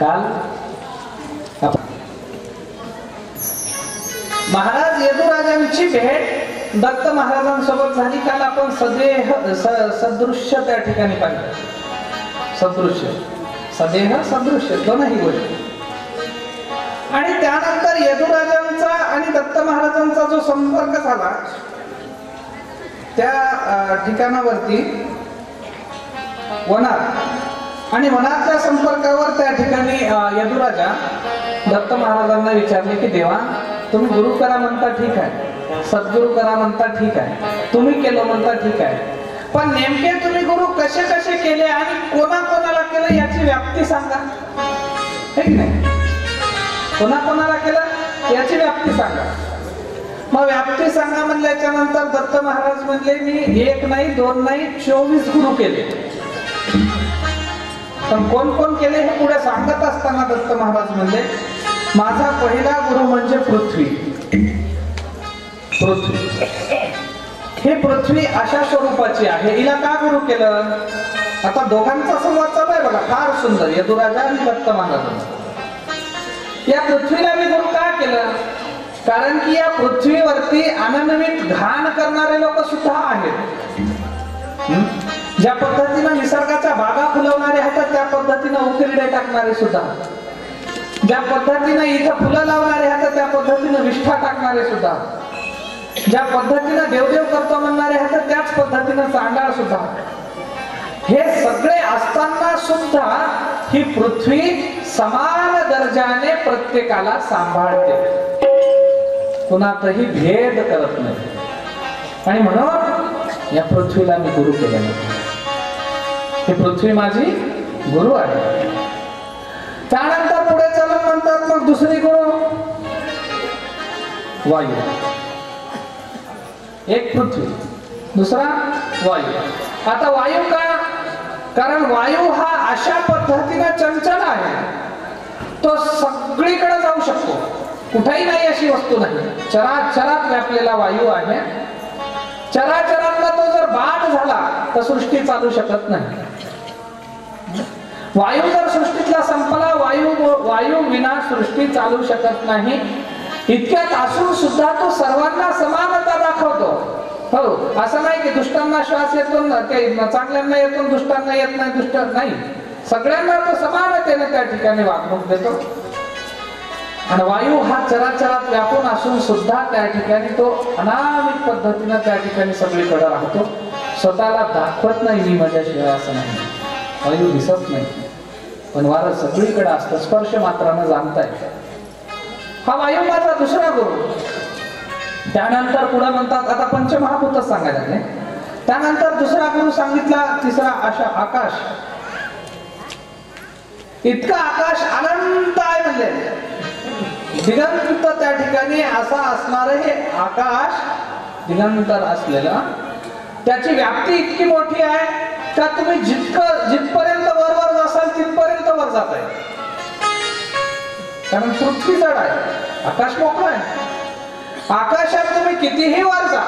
काल महाराज यदुराजांची भेट दत्त महाराजांसोबत झाली. काल आपण सदृश्य त्या ठिकाणी पाहिलं. सदृश्य सदेह सदृश्य दोनही गोष्टी. आणि त्यानंतर यदुराजांचा आणि दत्त महाराजांचा जो संपर्क झाला त्या ठिकाणावरती वनात, आणि वनातल्या संपर्कावर त्या ठिकाणी यदुराजा दत्त महाराजांना विचारले की देवा, तुम्ही गुरु करा म्हणता ठीक आहे, सद्गुरु करा म्हणता ठीक आहे, तुम्ही केलं म्हणता ठीक आहे, पण नेमके तुम्ही गुरु कसे कसे केले आणि कोणाकोणाला केलं याची व्याप्ती सांगा. हे की नाही, कोणाकोणाला केलं याची व्याप्ती सांगा. मग व्याप्ती सांगा म्हणल्याच्या नंतर दत्त महाराज म्हणले मी 1 नाही 2 नाही 24 गुरु केले. पण कोण कोण केले हे पुढे सांगत असताना दत्त महाराज म्हणले माझा पहिला गुरु म्हणजे पृथ्वी. पृथ्वी हे पृथ्वी अशा स्वरूपाची आहे, हिला का गुरु केलं. आता दोघांचा संवाद चालू आहे बघा, फार सुंदर. यदुराजा आणि दत्त महाराज या पृथ्वीला मी गुरु का केलं, कारण की या पृथ्वीवरती अनन्वित घाण करणारे लोक सुद्धा आहेत. ज्या पद्धतीनं निसर्गाच्या बागा फुलवणारे आहेत त्या पद्धतीनं उकिरडे टाकणारे सुद्धा, ज्या पद्धतीनं इथं फुलं लावणारे आहेत त्या पद्धतीनं विष्ठा टाकणारे सुद्धा, ज्या पद्धतीनं देवदेव करतो म्हणणारे आहेत त्याच पद्धतीनं चांडाळ सुद्धा. हे सगळे असताना सुद्धा ही पृथ्वी समान दर्जाने प्रत्येकाला सांभाळते, कुणातही भेद करत नाही. आणि म्हणून या पृथ्वीला मी गुरु केलं. ही पृथ्वी माझी गुरु आहे. त्यानंतर पुढे चालून म्हणतात मग दुसरी गुरु वायू. एक पृथ्वी, दुसरा वायू. आता वायू का, कारण वायू हा अशा पद्धतीने चंचल आहे, तो सगळीकडे जाऊ शकतो, कुठेही नाही अशी वस्तू नाही. चराचरात व्यापलेला वायू आहे. चराचरातला तो जर बाद झाला तर सृष्टी चालू शकत नाही. वायू जर सृष्टीतला संपला, वायू विना सृष्टी चालू शकत नाही. इतक्यात असून सुद्धा तो सर्वांना समानता दाखवतो. हो, असं नाही की दुष्टांना श्वास येतो, चांगल्यांना येतो, दुष्टांना येत नाही, दुष्ट नाही, सगळ्यांना तो समानतेने त्या ठिकाणी वागणूक देतो. आणि वायू हा चराचरात व्यापून असून सुद्धा त्या ठिकाणी तो अनामित पद्धतीने त्या ठिकाणी सगळीकडे राहतो. स्वतःला दाखवत नाही मी माझ्याशिवाय असं नाही. वायू दिसत नाही पण वारं सगळीकडे असतं, स्पर्श मात्रानं जाणता येतं. हा वायू माझा दुसरा गुरु. त्यानंतर पुढे म्हणतात आता पंचमहाभूतच सांगायला लागले. त्यानंतर दुसरा गुरु सांगितला, तिसरा आकाश. इतका आकाश अनंत आहे म्हणले, दिगंत त्या ठिकाणी असा असणार हे आकाश, दिगंतर असलेला, त्याची व्याप्ती इतकी मोठी आहे का तुम्ही जिथपर्यंत वर जासाल तिथपर्यंत वर जात आहे. कारण पृथ्वी जड आहे, आकाश मोकळं आहे. आकाशात तुम्ही कितीही वर जा.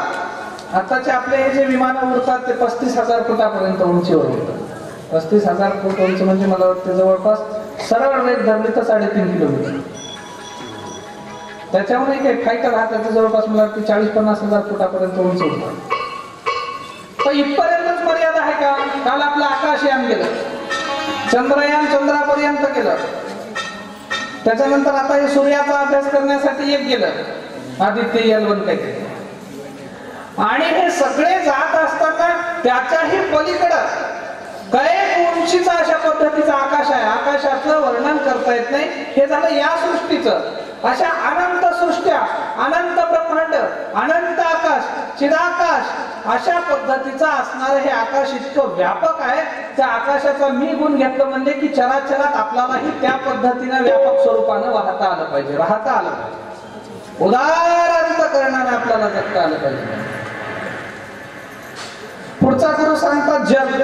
आताचे आपले हे जे विमानं उडतात ते 35,000 फुटापर्यंत उंचीवर उडतात. 35,000 फूट उंच म्हणजे मला वाटतं जवळपास सरळ रेट धरली तर 3.5 किलोमीटर. त्याच्यामुळे काही फायटर राहतात जवळपास मला वाटतं 40-50,000 फुटापर्यंत उंच उडतात. पण इथपर्यंतच मर्यादा आहे का. काल आपलं आकाशयान गेलं, चंद्रयान चंद्रापर्यंत गेलं, त्याच्यानंतर आता हे सूर्याचा अभ्यास करण्यासाठी एक गेलं, आदित्य L1 काहीतरी. आणि हे सगळे जात असताना त्याच्याही पलीकडं काही उंचीचा अशा पद्धतीचा आकाश आहे. आकाशाचं वर्णन करता येत नाही. हे झालं या सृष्टीचं. अशा अनंत सृष्ट्या, अनंत ब्रह्मांड, अनंत आकाश, चिदाकाश अशा पद्धतीचा असणारं हे आकाश इतकं व्यापक आहे. त्या आकाशाचा मी गुण घेतलं म्हणजे की चराचरात आपल्यालाही त्या पद्धतीने व्यापक स्वरूपानं वाहता आलं पाहिजे, राहता आलं पाहिजे, उदार अंतःकरणाने आपल्याला जगता आलं पाहिजे. पुढचा गुरु सांगतात जल.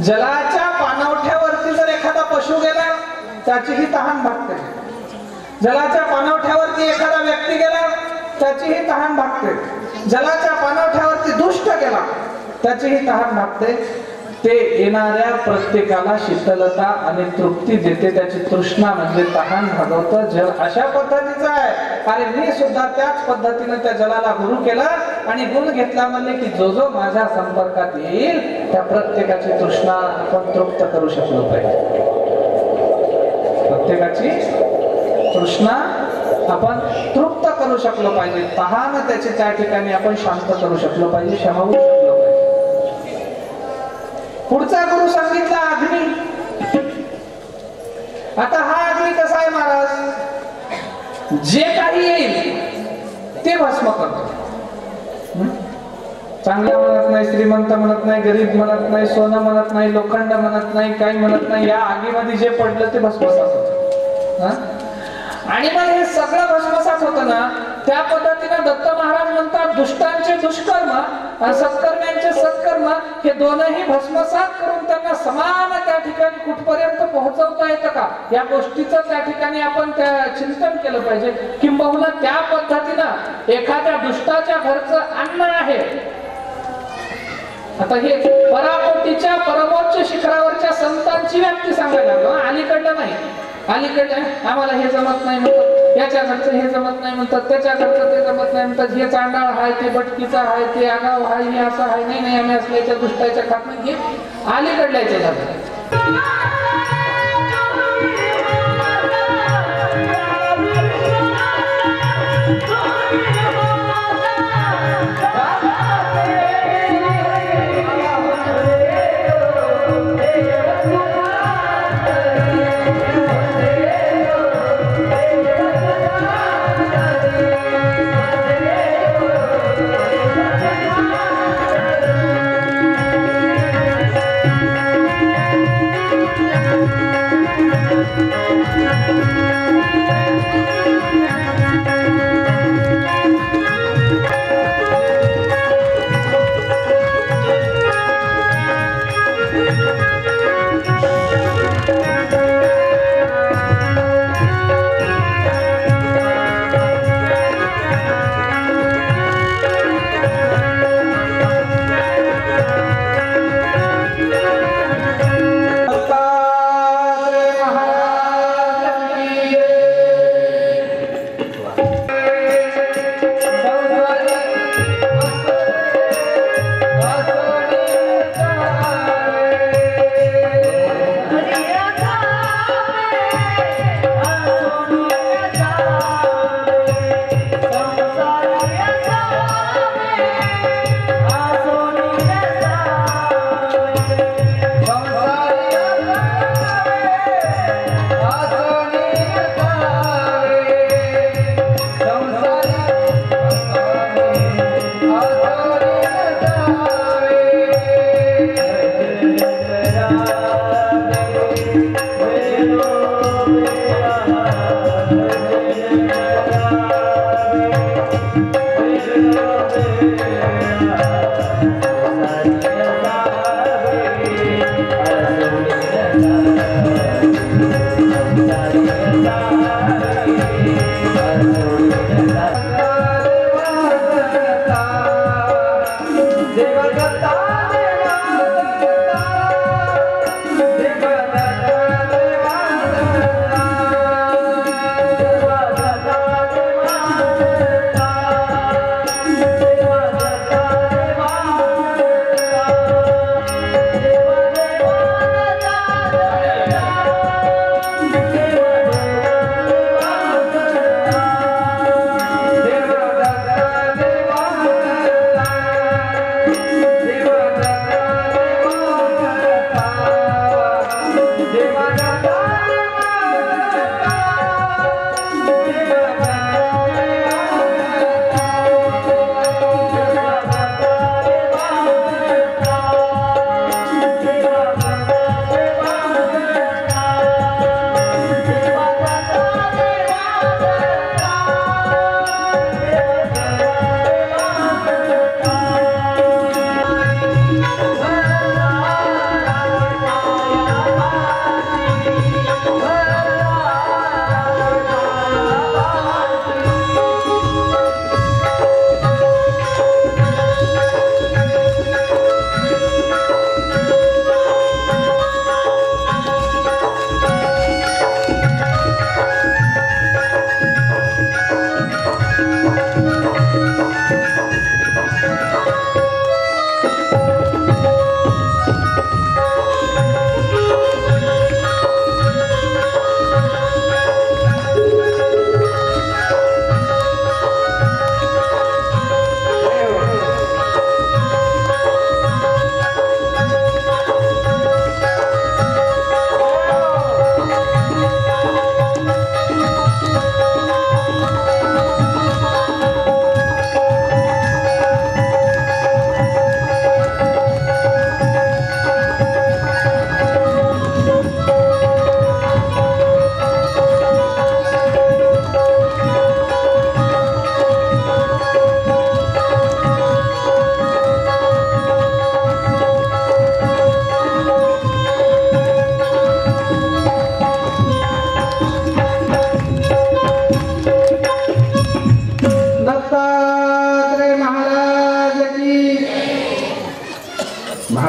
जलाच्या पाणवठ्यावरती जर एखादा पशु गेला त्याचीही तहान भागते. जलाच्या पाणवठ्यावरती एखादा व्यक्ती गेला त्याचीही तहान भागते, जलाच्या पाणवठ्यावरती दुष्ट गेला त्याचीही तहान भागते. ते येणाऱ्या प्रत्येकाला शीतलता आणि तृप्ती देते, त्याची तृष्णा म्हणजे तहान भागवतं. जल अशा पद्धतीचं आहे. अरे मी सुद्धा त्याच पद्धतीने त्या जलाला गुरु केला आणि गुण घेतला म्हणले की जो जो माझ्या संपर्कात येईल त्या प्रत्येकाची तृष्णा आपण तृप्त करू शकलो पाहिजे. प्रत्येकाची तृष्णा आपण तृप्त करू शकलो पाहिजे. तहान त्याची त्या ठिकाणी आपण शांत करू शकलो पाहिजे, शमवू शकलो पाहिजे. पुढचा गुरु सांगितला अग्नी. आता हा अग्नी कसा आहे महाराज, जे काही येईल ते भस्म करतो. चांगला म्हणत नाही, श्रीमंत म्हणत नाही, गरीब म्हणत नाही, सोनं म्हणत नाही, लोखंड म्हणत नाही, काही म्हणत नाही. या आगीमध्ये जे पडलं ते भस्मसात होतं. आणि मग हे सगळं भस्मसात होतं ना, त्या पद्धतीने दत्त महाराज म्हणतात दुष्टांचे दुष्कर्म आणि सत्कर्म्यांचे सत्कर्म हे दोनही भस्मसात करून त्यांना समान त्या ठिकाणी कुठपर्यंत पोहोचवता येतं का, या गोष्टीचं त्या ठिकाणी आपण त्या चिंतन केलं पाहिजे. किंबहुना त्या पद्धतीनं एखाद्या दुष्टाच्या घरचं अन्न आहे, आता हे पराकोटीच्या परमोच्च शिखरावरच्या संतांची व्याप्ती सांगायला लागलो, अलीकडलं नाही. अलीकडलं आम्हाला हे जमत नाही म्हणतात, याच्या घरचं हे जमत नाही म्हणतात, त्याच्या घरचं ते जमत नाही म्हणतात, हे चांडाळ हाय, ते बटकीचा हाय, ते आगाव हाय, हे असं हाय, नाही नाही आम्ही असल्याच्या दुष्टाच्या खात नाही. हे अलीकडल्याच्या जातात.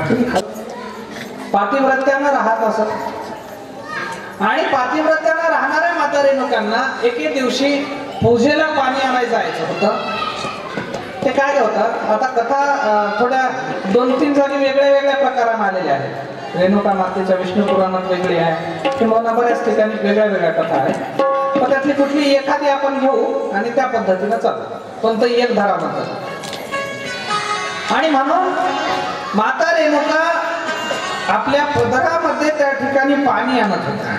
भाकरी खात पातिव्रत्यानं राहत असत. आणि पातिव्रत्यानं राहणाऱ्या माता रेणुकांना एके दिवशी पूजेला पाणी आणायला जायचं होतं. ते काय होतं, आता कथा थोड्या 2-3 जागी वेगळ्या वेगळ्या प्रकाराने आलेल्या आहेत. रेणुका मातेच्या विष्णू पुराणात वेगळी आहे किंवा बऱ्याच ठिकाणी वेगळ्या वेगळ्या कथा आहेत. पण त्यातली कुठली एखादी आपण घेऊ आणि त्या पद्धतीनं चालू, पण ती एक धारा म्हणतात. आणि म्हणून माता रेणुका आपल्या पदरामध्ये त्या ठिकाणी पाणी आणत होत्या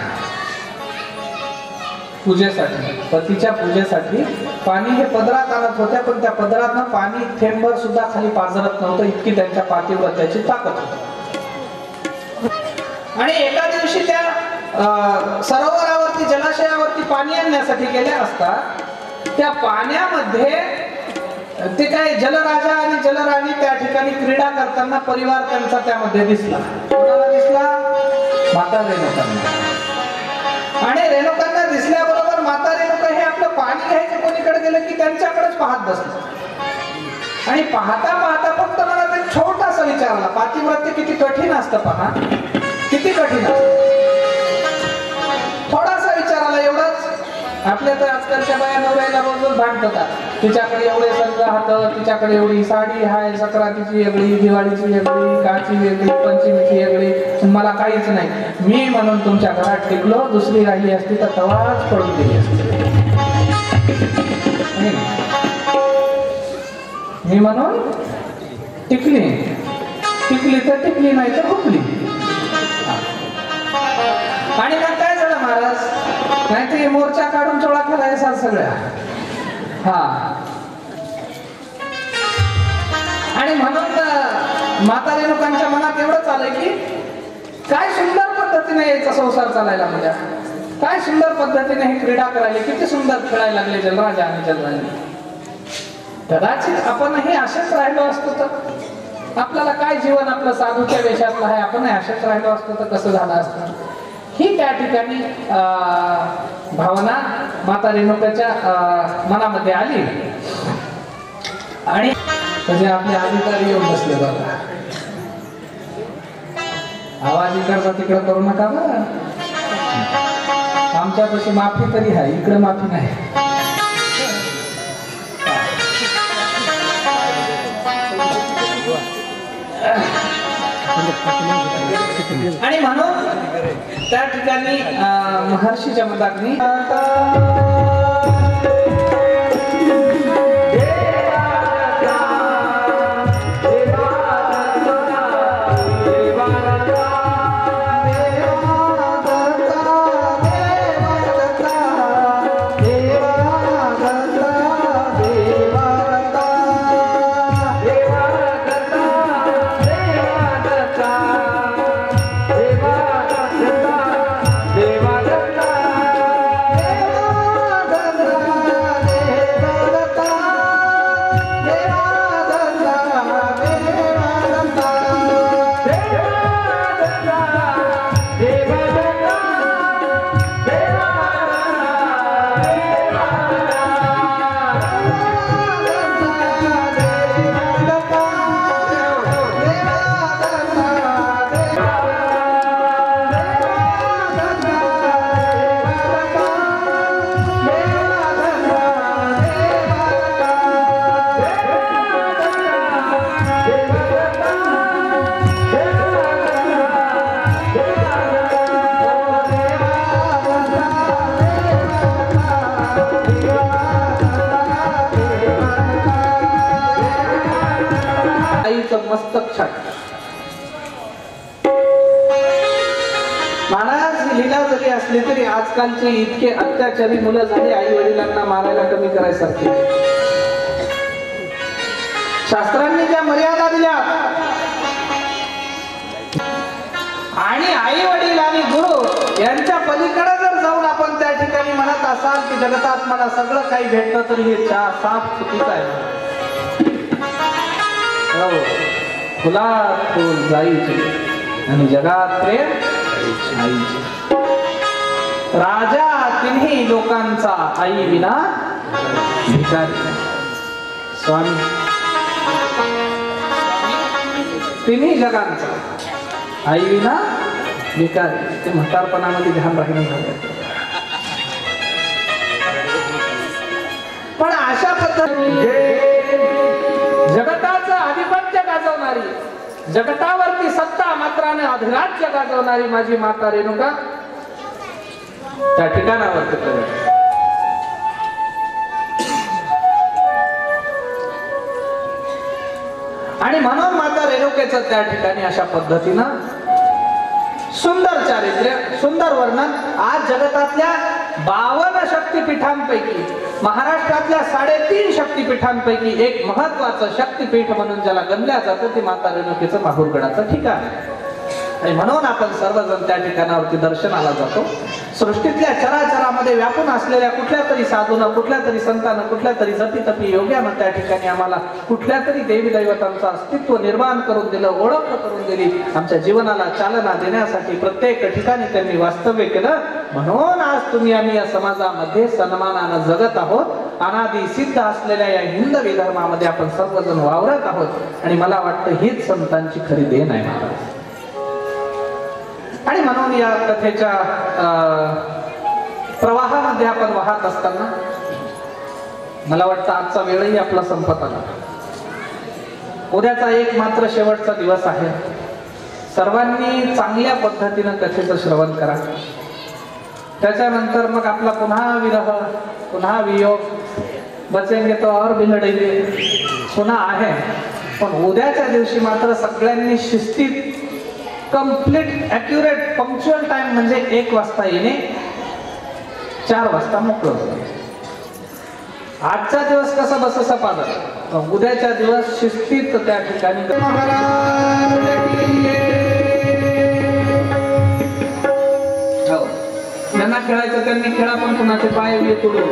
पूजेसाठी. पतीच्या पूजेसाठी पाणी हे पदरात आणत होत्या, पण त्या पदरातनं पाणी थेंबभर सुद्धा खाली पाझरत नव्हतं, इतकी त्यांच्या पातिव्रत्याची ताकद होती. आणि एका दिवशी त्या सरोवरावरती जलाशयावरती पाणी आणण्यासाठी गेल्या असता त्या पाण्यामध्ये ते काय जलराजा आणि जलराणी त्या ठिकाणी क्रीडा करताना परिवार त्यांचा त्यामध्ये दिसला. कोणाला दिसला? माता रेणुकांना. आणि रेणुकांना दिसल्याबरोबर माता रेणुका हे आपलं पाणी घ्यायचं कोणीकडे गेलं की त्यांच्याकडेच पाहत बसलं. आणि पाहता पाहता फक्त मला एक छोटासा विचार आला, पातिव्रत्य किती कठीण असतं पहा, किती कठीण असतं. थोडासा विचार आला एवढंच. आपल्या तर आजकालच्या बाया नवऱ्याला रोज भांडतात, तिच्याकडे एवढे संघ हात, तिच्याकडे एवढी साडी आहे, संक्रांतीची वेगळी, दिवाळीची वेगळी, काची वेगळी, पंचमीची वेगळी, मला काहीच नाही. मी म्हणून तुमच्या घरात टिकलो, दुसरी राहिली असती तर तवाच पडून गेली असती. मी म्हणून टिकली, टिकली तर टिकली, नाही तर हुकली. आणि मग काय झालं महाराज, नाही ते मोर्चा काढून चोळा खेळायचा सगळ्या. हा, आणि म्हणून माता रेणुकांच्या मनात एवढंच आलंय की काय सुंदर पद्धतीने याचा संसार चालायला, म्हणजे काय सुंदर पद्धतीने हे क्रीडा करायला, किती सुंदर खेळायला लागले जलराजा आणि जलराणी. कदाचित आपणही असेच राहिलो असतो तर आपल्याला काय जीवन आपलं साधूच्या वेशातलं आहे, आपणही असेच राहिलो असतो तर कसं झालं असतं. ही त्या ठिकाणी भावना माता रेणुकाच्या मनामध्ये आली. आणि म्हणजे आपले अधिकारी येऊन बसले, बघा आवाज इकडचा तिकडे करू नका बरं, आमच्यापाशी माफी तरी आहे, इकडे माफी नाही. आणि म्हणून त्या ठिकाणी महर्षी जमदग्नी मस्तक छाट. महाराज ही लीला जरी असली तरी आजकालची इतके अत्याचारी मुलं झाली, आई वडिलांना मारायला कमी करायसारखी. शास्त्रांनी ज्या मर्यादा दिल्या आणि आई वडील आणि गुरु यांच्या पलीकडे जर जाऊन आपण त्या ठिकाणी म्हणत असाल की जगतात मला सगळं काही भेटतं, तर हे साफ चुकीचं आहे. फुलात फुल जाईचे आणि जगात प्रेम आईचे. राजा तिन्ही लोकांचा आई विना भिकारी. स्वामी तिन्ही जगांचा आई विना भिकारी, ते म्हातारपणामध्ये ध्यान राहिलं झालं. पण अशा पद्धतीने जगताचं आधिपत्य गाजवणारी, जगतावरती सत्ता मात्राने अधिराज्य गाजवणारी माझी माता रेणुका त्या ठिकाणावरती प्रगट. आणि म्हणून माता रेणुकेचं त्या ठिकाणी अशा पद्धतीनं सुंदर चारित्र्य, सुंदर वर्णन. आज जगतातल्या 52 शक्तिपीठांपैकी महाराष्ट्रातल्या 3.5 शक्तिपीठांपैकी एक महत्वाचं शक्तिपीठ म्हणून ज्याला गणल्या जातं ते माता रेणुकेचं माहूरगडाचं ठिकाण. आणि म्हणून आपण सर्वजण त्या ठिकाणावरती दर्शनाला जातो. सृष्टीतल्या चराचरामध्ये व्यापून असलेल्या कुठल्या तरी साधूनं, कुठल्या तरी संतानं, कुठल्या तरी जपी योग्यानं त्या ठिकाणी आम्हाला कुठल्या तरी देवी दैवतांचं अस्तित्व निर्माण करून दिलं, ओळख करून दिली. आमच्या जीवनाला चालना देण्यासाठी प्रत्येक ठिकाणी त्यांनी वास्तव्य केलं. म्हणून आज तुम्ही आम्ही या समाजामध्ये सन्मानानं जगत आहोत. अनादी सिद्ध असलेल्या या हिंदवी धर्मामध्ये आपण सर्वजण वावरत आहोत. आणि मला वाटतं हीच संतांची खरी देण आहे महाराज. आणि म्हणून या कथेच्या प्रवाहामध्ये आपण वाहत असताना मला वाटतं आजचा वेळही आपला संपत आला. उद्याचा एक मात्र शेवटचा दिवस आहे. सर्वांनी चांगल्या पद्धतीनं कथेचं श्रवण करा. त्याच्यानंतर मग आपला पुन्हा विरह, पुन्हा वियोग, बचेंगे तो और भी लढेंगे पुन्हा आहे. पण उद्याच्या दिवशी मात्र सगळ्यांनी शिस्तीत कंप्लीट ॲक्युरेट पंक्च्युअल टाइम म्हणजे 1 वाजता येणे, 4 वाजता मोकळं होणे. आजचा दिवस कसा बस पादर, उद्याच्या दिवस शिस्तीत त्या ठिकाणी. ज्यांना खेळायचं त्यांनी खेळा, पण कुणाचे पाय तुडू.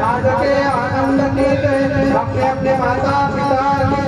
आज के आनंद की अपने माता पिता